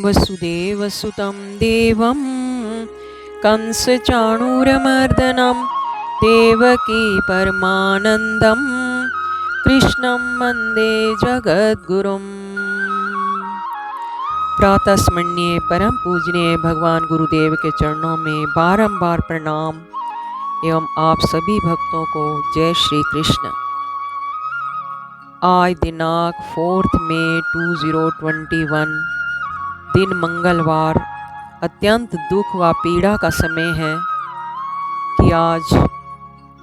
वसुदेवसुतं देवं कंसचाणूरमर्दनं देवकी परमानन्दं कृष्णं वन्दे जगद्गुरुम्। प्रातः स्मरणीय परम पूजनीय भगवान गुरुदेव के चरणों में बारंबार प्रणाम एवं आप सभी भक्तों को जय श्री कृष्ण। आज दिनांक 4 मई 2021 दिन मंगलवार अत्यंत दुख व पीड़ा का समय है कि आज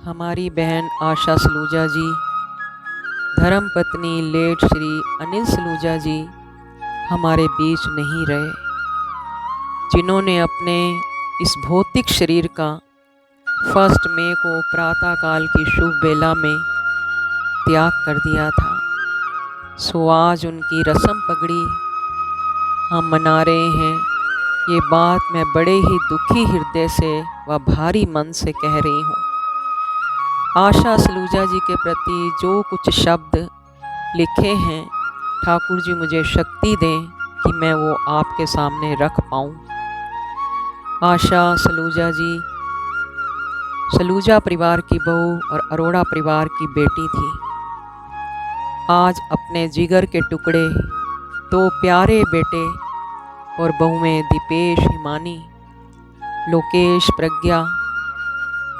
हमारी बहन आशा सलूजा जी, धर्मपत्नी लेट श्री अनिल सलूजा जी हमारे बीच नहीं रहे, जिन्होंने अपने इस भौतिक शरीर का 1 मई को प्रातःकाल की शुभ वेला में त्याग कर दिया था। सो आज उनकी रस्म पगड़ी हम मना रहे हैं। ये बात मैं बड़े ही दुखी हृदय से व भारी मन से कह रही हूँ। आशा सलूजा जी के प्रति जो कुछ शब्द लिखे हैं, ठाकुर जी मुझे शक्ति दें कि मैं वो आपके सामने रख पाऊँ। आशा सलूजा जी सलूजा परिवार की बहू और अरोड़ा परिवार की बेटी थी। आज अपने जिगर के टुकड़े 2 प्यारे बेटे और बहुएं दीपेश, हिमानी, लोकेश, प्रज्ञा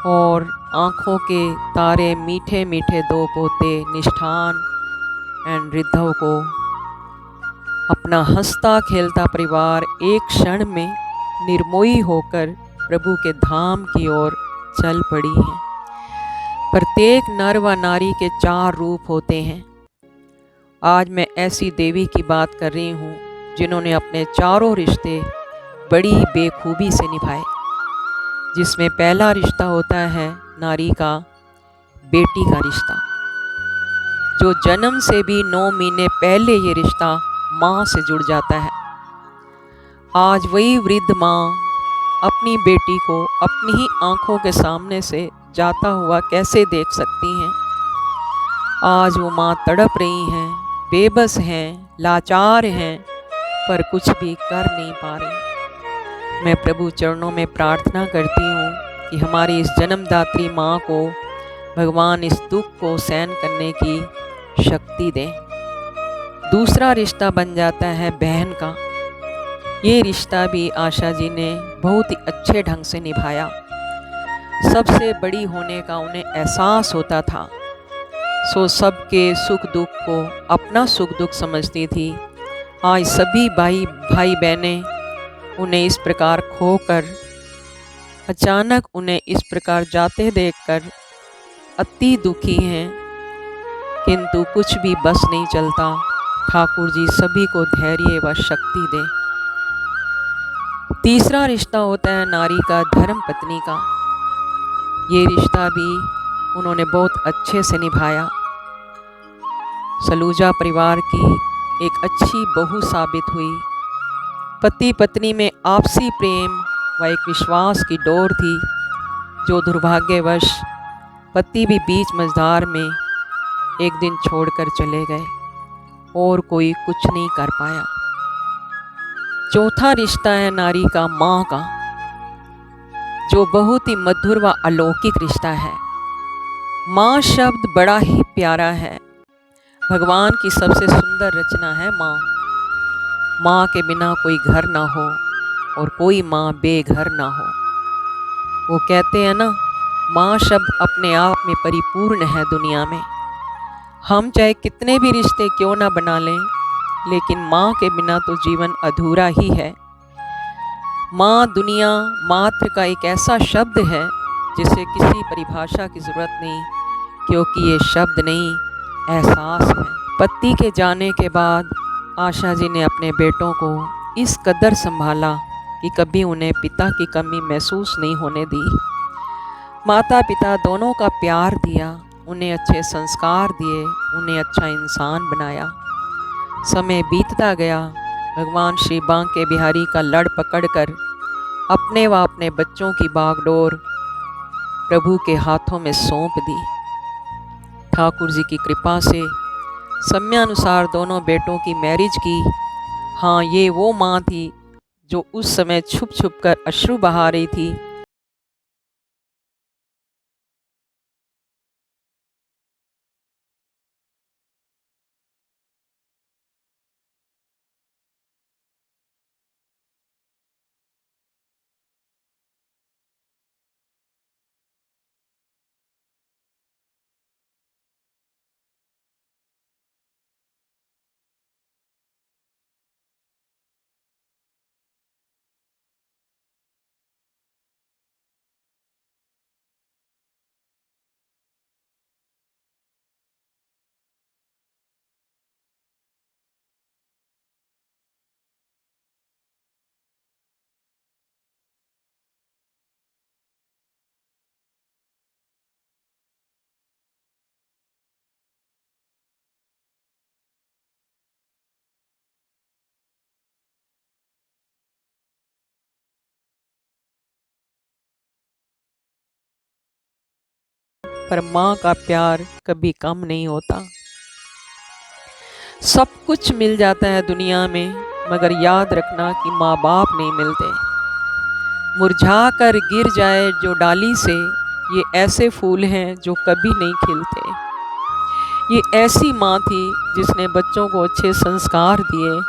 और आँखों के तारे मीठे मीठे 2 पोते निष्ठान एंड रिद्धव को अपना हंसता खेलता परिवार एक क्षण में निर्मोही होकर प्रभु के धाम की ओर चल पड़ी है। प्रत्येक नर व नारी के 4 रूप होते हैं। आज मैं ऐसी देवी की बात कर रही हूँ जिन्होंने अपने चारों रिश्ते बड़ी बेखूबी से निभाए, जिसमें पहला रिश्ता होता है नारी का बेटी का रिश्ता, जो जन्म से भी 9 महीने पहले ये रिश्ता माँ से जुड़ जाता है। आज वही वृद्ध माँ अपनी बेटी को अपनी ही आँखों के सामने से जाता हुआ कैसे देख सकती हैं। आज वो माँ तड़प रही हैं, बेबस हैं, लाचार हैं, पर कुछ भी कर नहीं पा रही। मैं प्रभु चरणों में प्रार्थना करती हूँ कि हमारी इस जन्मदात्री माँ को भगवान इस दुख को सहन करने की शक्ति दें। दूसरा रिश्ता बन जाता है बहन का। ये रिश्ता भी आशा जी ने बहुत ही अच्छे ढंग से निभाया। सबसे बड़ी होने का उन्हें एहसास होता था, सो सबके सुख दुख को अपना सुख दुख समझती थी। आज सभी भाई बहनें उन्हें इस प्रकार खोकर, अचानक उन्हें इस प्रकार जाते देखकर अति दुखी हैं, किंतु कुछ भी बस नहीं चलता। ठाकुर जी सभी को धैर्य व शक्ति दें। तीसरा रिश्ता होता है नारी का धर्म पत्नी का। ये रिश्ता भी उन्होंने बहुत अच्छे से निभाया। सलूजा परिवार की एक अच्छी बहू साबित हुई। पति पत्नी में आपसी प्रेम व एक विश्वास की डोर थी, जो दुर्भाग्यवश पति भी बीच मझधार में एक दिन छोड़कर चले गए और कोई कुछ नहीं कर पाया। चौथा रिश्ता है नारी का माँ का, जो बहुत ही मधुर व अलौकिक रिश्ता है। माँ शब्द बड़ा ही प्यारा है। भगवान की सबसे सुंदर रचना है माँ। माँ के बिना कोई घर ना हो और कोई माँ बेघर ना हो। वो कहते हैं ना, माँ शब्द अपने आप में परिपूर्ण है दुनिया में। हम चाहे कितने भी रिश्ते क्यों ना बना लें, लेकिन माँ के बिना तो जीवन अधूरा ही है। माँ दुनिया मात्र का एक ऐसा शब्द है जिसे किसी परिभाषा की ज़रूरत नहीं, क्योंकि ये शब्द नहीं, एहसास है। पति के जाने के बाद आशा जी ने अपने बेटों को इस कदर संभाला कि कभी उन्हें पिता की कमी महसूस नहीं होने दी। माता पिता दोनों का प्यार दिया, उन्हें अच्छे संस्कार दिए, उन्हें अच्छा इंसान बनाया। समय बीतता गया। भगवान श्री बांके बिहारी का लड़ पकड़कर अपने व अपने बच्चों की बागडोर प्रभु के हाथों में सौंप दी। ठाकुर जी की कृपा से समयानुसार दोनों बेटों की मैरिज की हाँ, ये वो माँ थी जो उस समय छुप छुप कर अश्रु बहा रही थी। पर माँ का प्यार कभी कम नहीं होता। सब कुछ मिल जाता है दुनिया में, मगर याद रखना कि माँ बाप नहीं मिलते। मुरझा कर गिर जाए जो डाली से, ये ऐसे फूल हैं जो कभी नहीं खिलते। ये ऐसी माँ थी जिसने बच्चों को अच्छे संस्कार दिए,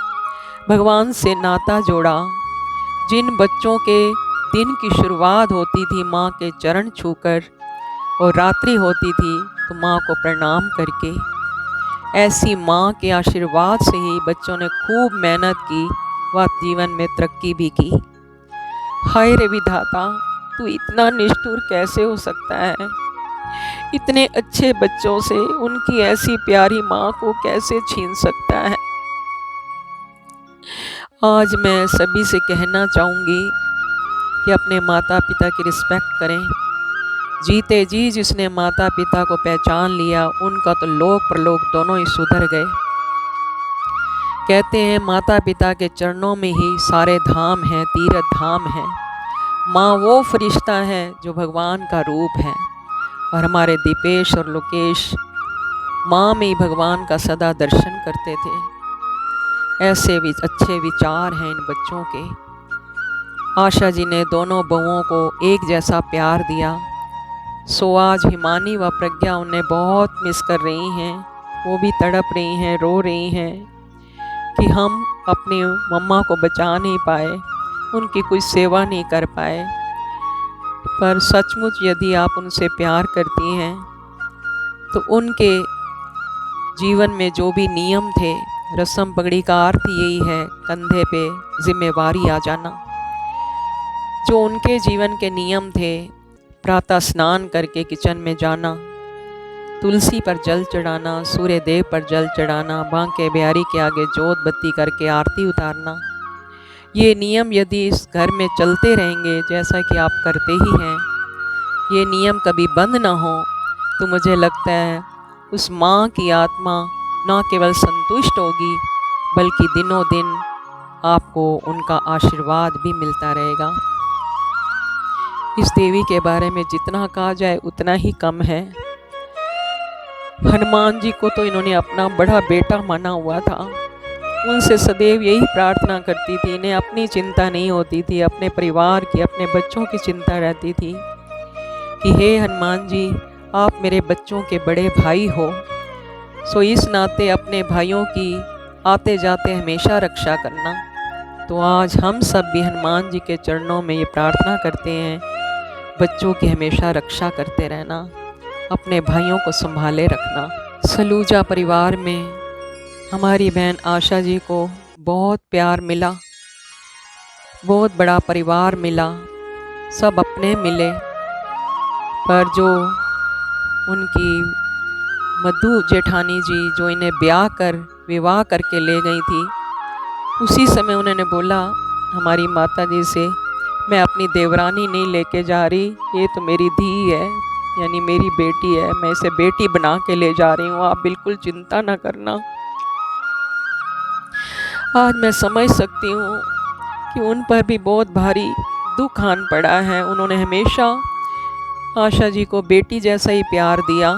भगवान से नाता जोड़ा। जिन बच्चों के दिन की शुरुआत होती थी माँ के चरण छूकर, और रात्रि होती थी तो माँ को प्रणाम करके, ऐसी माँ के आशीर्वाद से ही बच्चों ने खूब मेहनत की व जीवन में तरक्की भी की। हाय रे विधाता, तू इतना निष्ठुर कैसे हो सकता है? इतने अच्छे बच्चों से उनकी ऐसी प्यारी माँ को कैसे छीन सकता है? आज मैं सभी से कहना चाहूँगी कि अपने माता पिता की रिस्पेक्ट करें। जीते जी जिसने माता पिता को पहचान लिया, उनका तो लोक परलोक दोनों ही सुधर गए। कहते हैं माता पिता के चरणों में ही सारे धाम हैं, तीर्थ धाम हैं। माँ वो फरिश्ता है जो भगवान का रूप है, और हमारे दीपेश और लोकेश माँ में ही भगवान का सदा दर्शन करते थे। ऐसे भी अच्छे विचार हैं इन बच्चों के। आशा जी ने दोनों बहुओं को एक जैसा प्यार दिया, सो आज हिमानी व प्रज्ञा उन्हें बहुत मिस कर रही हैं। वो भी तड़प रही हैं, रो रही हैं कि हम अपनी मम्मा को बचा नहीं पाए, उनकी कोई सेवा नहीं कर पाए। पर सचमुच यदि आप उनसे प्यार करती हैं तो उनके जीवन में जो भी नियम थे, रस्म पगड़ी का अर्थ यही है, कंधे पे जिम्मेवारी आ जाना। जो उनके जीवन के नियम थे, प्रातः स्नान करके किचन में जाना, तुलसी पर जल चढ़ाना, सूर्य देव पर जल चढ़ाना, बांके बिहारी के आगे जोत बत्ती करके आरती उतारना, ये नियम यदि इस घर में चलते रहेंगे जैसा कि आप करते ही हैं, ये नियम कभी बंद ना हो, तो मुझे लगता है उस माँ की आत्मा न केवल संतुष्ट होगी, बल्कि दिनों दिन आपको उनका आशीर्वाद भी मिलता रहेगा। इस देवी के बारे में जितना कहा जाए उतना ही कम है। हनुमान जी को तो इन्होंने अपना बड़ा बेटा माना हुआ था। उनसे सदैव यही प्रार्थना करती थी, इन्हें अपनी चिंता नहीं होती थी, अपने परिवार की, अपने बच्चों की चिंता रहती थी कि हे हनुमान जी, आप मेरे बच्चों के बड़े भाई हो, सो इस नाते अपने भाइयों की आते जाते हमेशा रक्षा करना। तो आज हम सब भी हनुमान जी के चरणों में ये प्रार्थना करते हैं, बच्चों की हमेशा रक्षा करते रहना, अपने भाइयों को संभाले रखना। सलूजा परिवार में हमारी बहन आशा जी को बहुत प्यार मिला, बहुत बड़ा परिवार मिला, सब अपने मिले, पर जो उनकी मधु जेठानी जी जो इन्हें विवाह करके ले गई थी, उसी समय उन्होंने बोला हमारी माता जी से, मैं अपनी देवरानी नहीं लेके जा रही, ये तो मेरी धी है, यानी मेरी बेटी है, मैं इसे बेटी बना के ले जा रही हूँ, आप बिल्कुल चिंता ना करना। आज मैं समझ सकती हूँ कि उन पर भी बहुत भारी दुख आन पड़ा है। उन्होंने हमेशा आशा जी को बेटी जैसा ही प्यार दिया,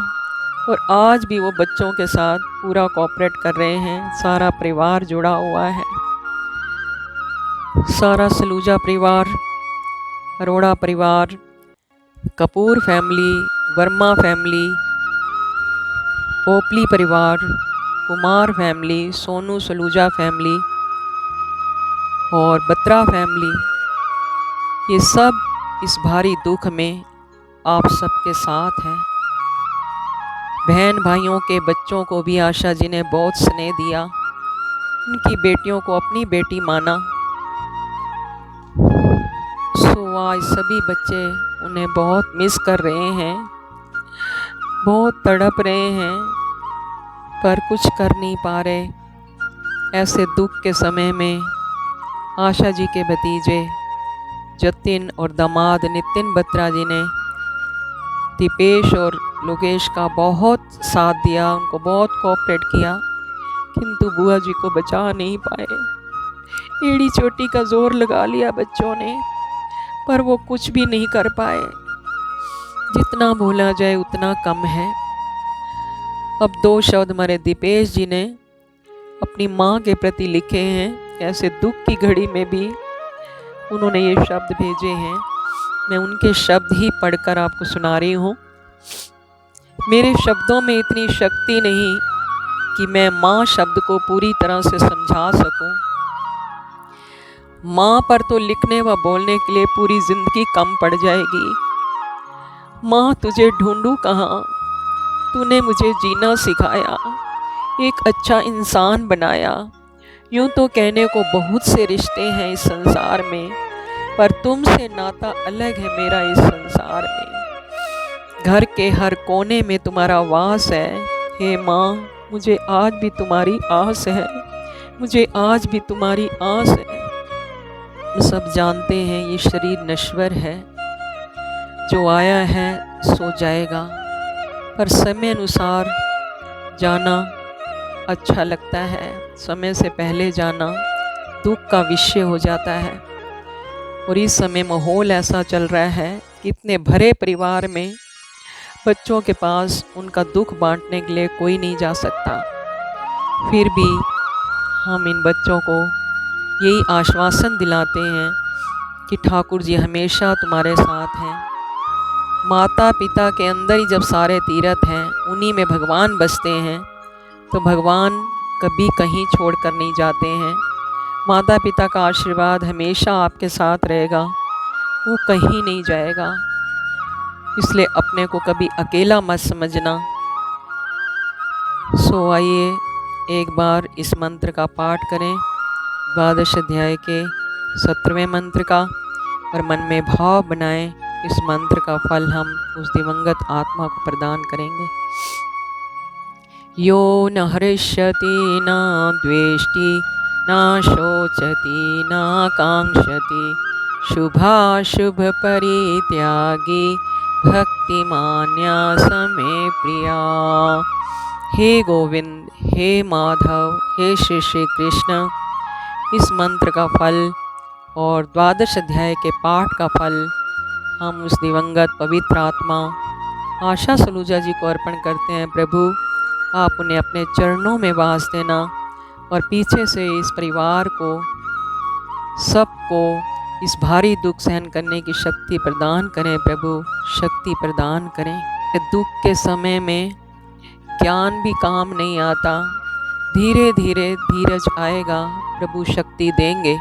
और आज भी वो बच्चों के साथ पूरा कोऑपरेट कर रहे हैं, सारा परिवार जुड़ा हुआ है। सारा सलूजा परिवार, अरोड़ा परिवार, कपूर फैमिली, वर्मा फैमिली, पोपली परिवार, कुमार फैमिली, सोनू सलूजा फैमिली और बत्रा फैमिली, ये सब इस भारी दुख में आप सबके साथ हैं। बहन भाइयों के बच्चों को भी आशा जी ने बहुत स्नेह दिया, उनकी बेटियों को अपनी बेटी माना। सो आज सभी बच्चे उन्हें बहुत मिस कर रहे हैं, बहुत तड़प रहे हैं, पर कुछ कर नहीं पा रहे। ऐसे दुख के समय में आशा जी के भतीजे जतिन और दामाद नितिन बत्रा जी ने दीपेश और लोकेश का बहुत साथ दिया, उनको बहुत कोऑपरेट किया, किंतु बुआ जी को बचा नहीं पाए। एड़ी चोटी का जोर लगा लिया बच्चों ने, पर वो कुछ भी नहीं कर पाए। जितना बोला जाए उतना कम है। अब 2 शब्द हमारे दीपेश जी ने अपनी माँ के प्रति लिखे हैं। ऐसे दुख की घड़ी में भी उन्होंने ये शब्द भेजे हैं, मैं उनके शब्द ही पढ़कर आपको सुना रही हूँ। मेरे शब्दों में इतनी शक्ति नहीं कि मैं माँ शब्द को पूरी तरह से समझा सकूं। माँ पर तो लिखने व बोलने के लिए पूरी जिंदगी कम पड़ जाएगी। माँ तुझे ढूंढूं कहाँ, तूने मुझे जीना सिखाया, एक अच्छा इंसान बनाया। यूं तो कहने को बहुत से रिश्ते हैं इस संसार में, पर तुमसे नाता अलग है मेरा इस संसार में। घर के हर कोने में तुम्हारा वास है। हे माँ, मुझे आज भी तुम्हारी आस है, मुझे आज भी तुम्हारी आस है। हम सब जानते हैं ये शरीर नश्वर है, जो आया है सो जाएगा, पर समय अनुसार जाना अच्छा लगता है। समय से पहले जाना दुख का विषय हो जाता है। और इस समय माहौल ऐसा चल रहा है कि इतने भरे परिवार में बच्चों के पास उनका दुख बांटने के लिए कोई नहीं जा सकता। फिर भी हम इन बच्चों को यही आश्वासन दिलाते हैं कि ठाकुर जी हमेशा तुम्हारे साथ हैं। माता पिता के अंदर ही जब सारे तीर्थ हैं, उन्हीं में भगवान बसते हैं, तो भगवान कभी कहीं छोड़ कर नहीं जाते हैं। माता पिता का आशीर्वाद हमेशा आपके साथ रहेगा, वो कहीं नहीं जाएगा। इसलिए अपने को कभी अकेला मत समझना। सो आइए एक बार इस मंत्र का पाठ करें, 12 अध्याय के 17वें मंत्र का, और मन में भाव बनाएं इस मंत्र का फल हम उस दिवंगत आत्मा को प्रदान करेंगे। यो न हृष्यति न द्वेष्टि न शोचति न कांक्षति, शुभाशुभ परित्यागी भक्तिमान्या समे प्रिया। हे गोविंद, हे माधव, हे श्री श्री कृष्ण, इस मंत्र का फल और 12 अध्याय के पाठ का फल हम उस दिवंगत पवित्र आत्मा आशा सलूजा जी को अर्पण करते हैं। प्रभु, आप उन्हें अपने चरणों में वास देना और पीछे से इस परिवार को, सबको इस भारी दुख सहन करने की शक्ति प्रदान करें। प्रभु, शक्ति प्रदान करें। दुख के समय में ज्ञान भी काम नहीं आता, धीरे धीरे धीरज आएगा, प्रभु शक्ति देंगे।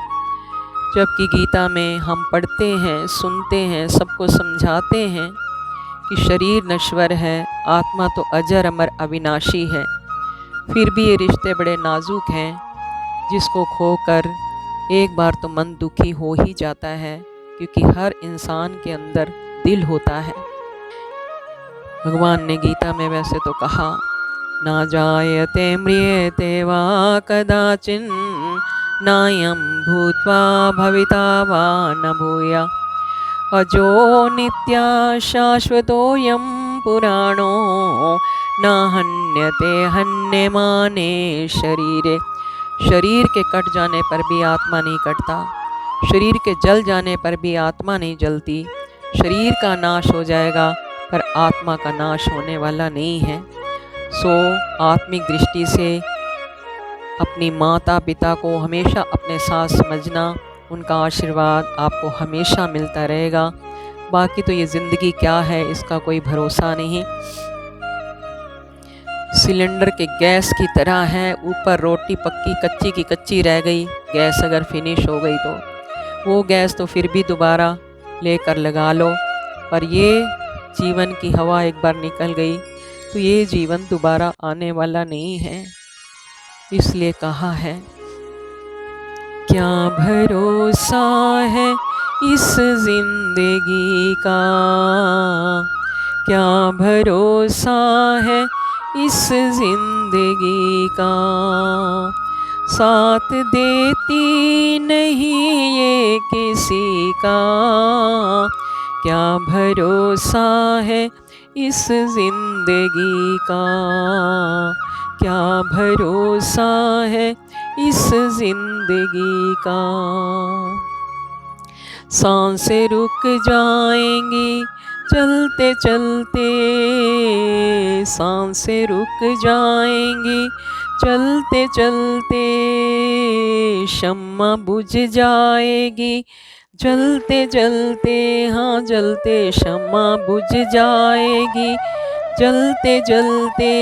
जबकि गीता में हम पढ़ते हैं, सुनते हैं, सबको समझाते हैं कि शरीर नश्वर है, आत्मा तो अजर अमर अविनाशी है। फिर भी ये रिश्ते बड़े नाजुक हैं, जिसको खोकर एक बार तो मन दुखी हो ही जाता है, क्योंकि हर इंसान के अंदर दिल होता है। भगवान ने गीता में वैसे तो कहा, ना जायते म्रियते वा कदाचिन नायं भूत्वा भविता वा न भूया, अजो नित्या शाश्वतोऽयं पुराणो न हन्यते हन्यमाने शरीरे। शरीर के कट जाने पर भी आत्मा नहीं कटता, शरीर के जल जाने पर भी आत्मा नहीं जलती। शरीर का नाश हो जाएगा पर आत्मा का नाश होने वाला नहीं है। सो आत्मिक दृष्टि से अपनी माता पिता को हमेशा अपने साथ समझना, उनका आशीर्वाद आपको हमेशा मिलता रहेगा। बाकी तो ये ज़िंदगी क्या है, इसका कोई भरोसा नहीं। सिलेंडर के गैस की तरह है, ऊपर रोटी पक्की कच्ची की कच्ची रह गई, गैस अगर फिनिश हो गई तो वो गैस तो फिर भी दोबारा लेकर लगा लो, पर ये जीवन की हवा एक बार निकल गई तो ये जीवन दोबारा आने वाला नहीं है। इसलिए कहा है, क्या भरोसा है इस जिंदगी का, क्या भरोसा है इस जिंदगी का, साथ देती नहीं ये किसी का, क्या भरोसा है इस जिंदगी का, क्या भरोसा है इस जिंदगी का। सांसें रुक जाएंगी चलते चलते, सांसें रुक जाएंगी चलते चलते, शम्मा बुझ जाएगी जलते जलते, हाँ जलते शम्मा बुझ जाएगी जलते जलते,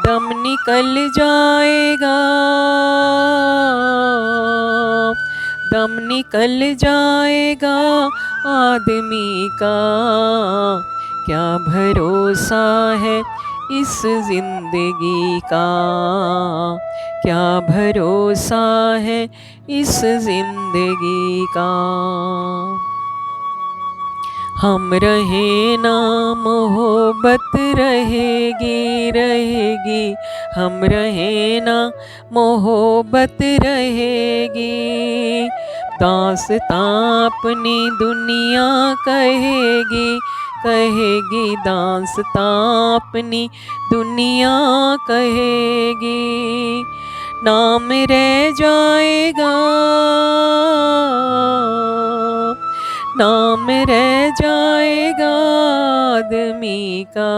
दम निकल जाएगा, दम निकल जाएगा आदमी का, क्या भरोसा है इस जिंदगी का, क्या भरोसा है इस जिंदगी का। हम रहे ना मोहब्बत रहेगी रहेगी, हम रहे ना मोहब्बत रहेगी, दास्तां अपनी दुनिया कहेगी कहेगी, दास्तां अपनी दुनिया कहेगी, नाम रह जाएगा, नाम रह जाएगा आदमी का,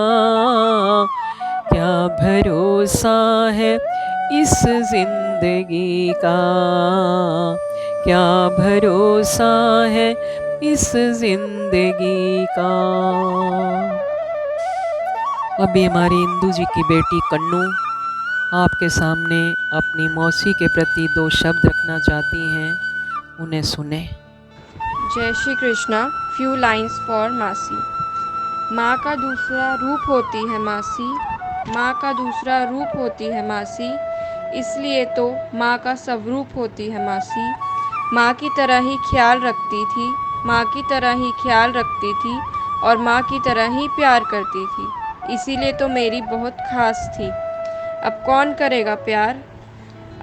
क्या भरोसा है इस जिंदगी का, क्या भरोसा है इस जिंदगी का। अभी हमारी इंदू जी की बेटी कन्नू आपके सामने अपनी मौसी के प्रति 2 शब्द रखना चाहती हैं, उन्हें सुने। जय Shri Krishna. Few lines for मासी। माँ का दूसरा रूप होती है मासी, माँ का दूसरा रूप होती है मासी, इसलिए तो माँ का स्वरूप होती है मासी। माँ की तरह ही ख्याल रखती थी, माँ की तरह ही ख्याल रखती थी और माँ की तरह ही प्यार करती थी, इसीलिए तो मेरी बहुत खास थी। अब कौन करेगा प्यार।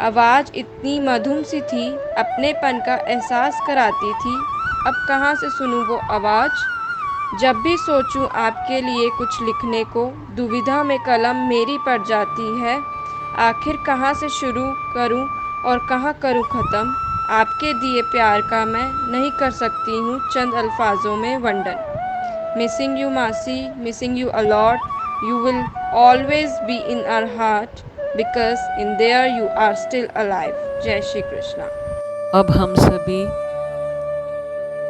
आवाज़ इतनी मधुर सी थी, अपनेपन का एहसास कराती थी। अब कहाँ से सुनूं वो आवाज़। जब भी सोचूं आपके लिए कुछ लिखने को, दुविधा में कलम मेरी पड़ जाती है। आखिर कहाँ से शुरू करूं और कहाँ करूं ख़त्म। आपके दिए प्यार का मैं नहीं कर सकती हूँ चंद अल्फाजों में वर्णन। मिसिंग यू मासी, missing you a lot. You will always be in our heart because in there you are still alive. जय श्री कृष्णा। अब हम सभी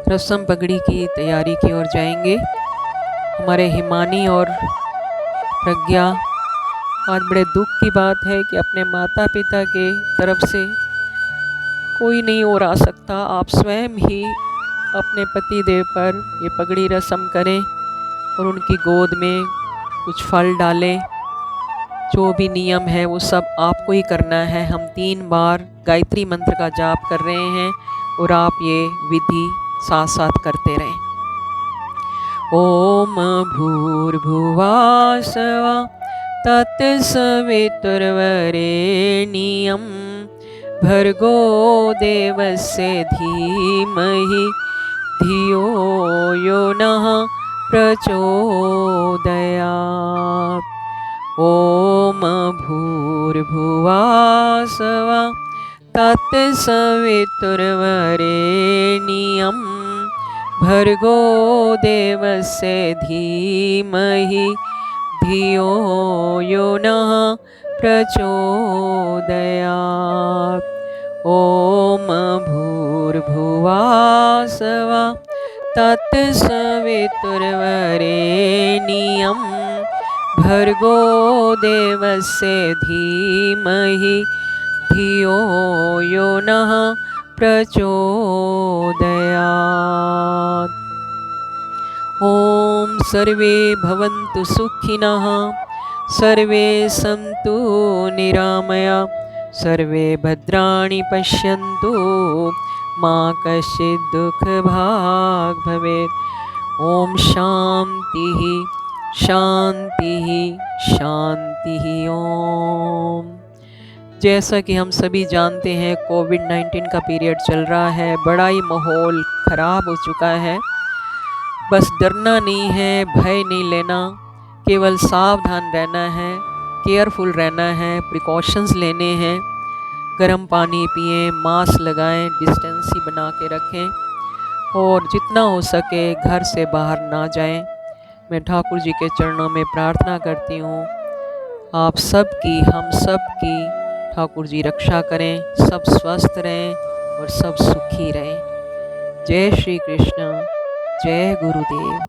रस्म पगड़ी की तैयारी की ओर जाएंगे। हमारे हिमानी और प्रज्ञा, आज बड़े दुख की बात है कि अपने माता पिता के तरफ से कोई नहीं और आ सकता। आप स्वयं ही अपने पति देव पर ये पगड़ी रस्म करें और उनकी गोद में कुछ फल डालें। जो भी नियम है वो सब आपको ही करना है। हम 3 बार गायत्री मंत्र का जाप कर रहे हैं और आप ये विधि साथ साथ करते रहें। ओम भूर्भुवः स्वः तत्सवितुर्वरेण्यं भर्गो देवस्य धीमहि धियो यो नः प्रचोदयात्। ओम भूर्भुवः स्वः तत्सवितुर्वरेण्यं भर्गो देवस्य धीमहि धियो यो नः प्रचोदयात्। ओम भूर्भुवः तत्सवितुर्वरेण्यं भर्गो देवस्य धीमहि धियो यो नः प्रचोदयात्। ॐ सर्वे भवन्तु सुखिनः, सर्वे सन्तु निरामया, सर्वे भद्राणि पश्यन्तु, मा कश्चित् दुःखभाग् भवेत्। ॐ शान्तिः शान्तिः शान्तिः। ओम। जैसा कि हम सभी जानते हैं, कोविड-19 का पीरियड चल रहा है, बड़ा ही माहौल ख़राब हो चुका है। बस डरना नहीं है, भय नहीं लेना, केवल सावधान रहना है, केयरफुल रहना है, प्रिकॉशंस लेने हैं। गर्म पानी पिएं, मास्क लगाएं, डिस्टेंस ही बना के रखें और जितना हो सके घर से बाहर ना जाएं। मैं ठाकुर जी के चरणों में प्रार्थना करती हूँ, आप सब की, हम सब की ठाकुर जी रक्षा करें, सब स्वस्थ रहें और सब सुखी रहें। जय श्री कृष्ण, जय गुरुदेव।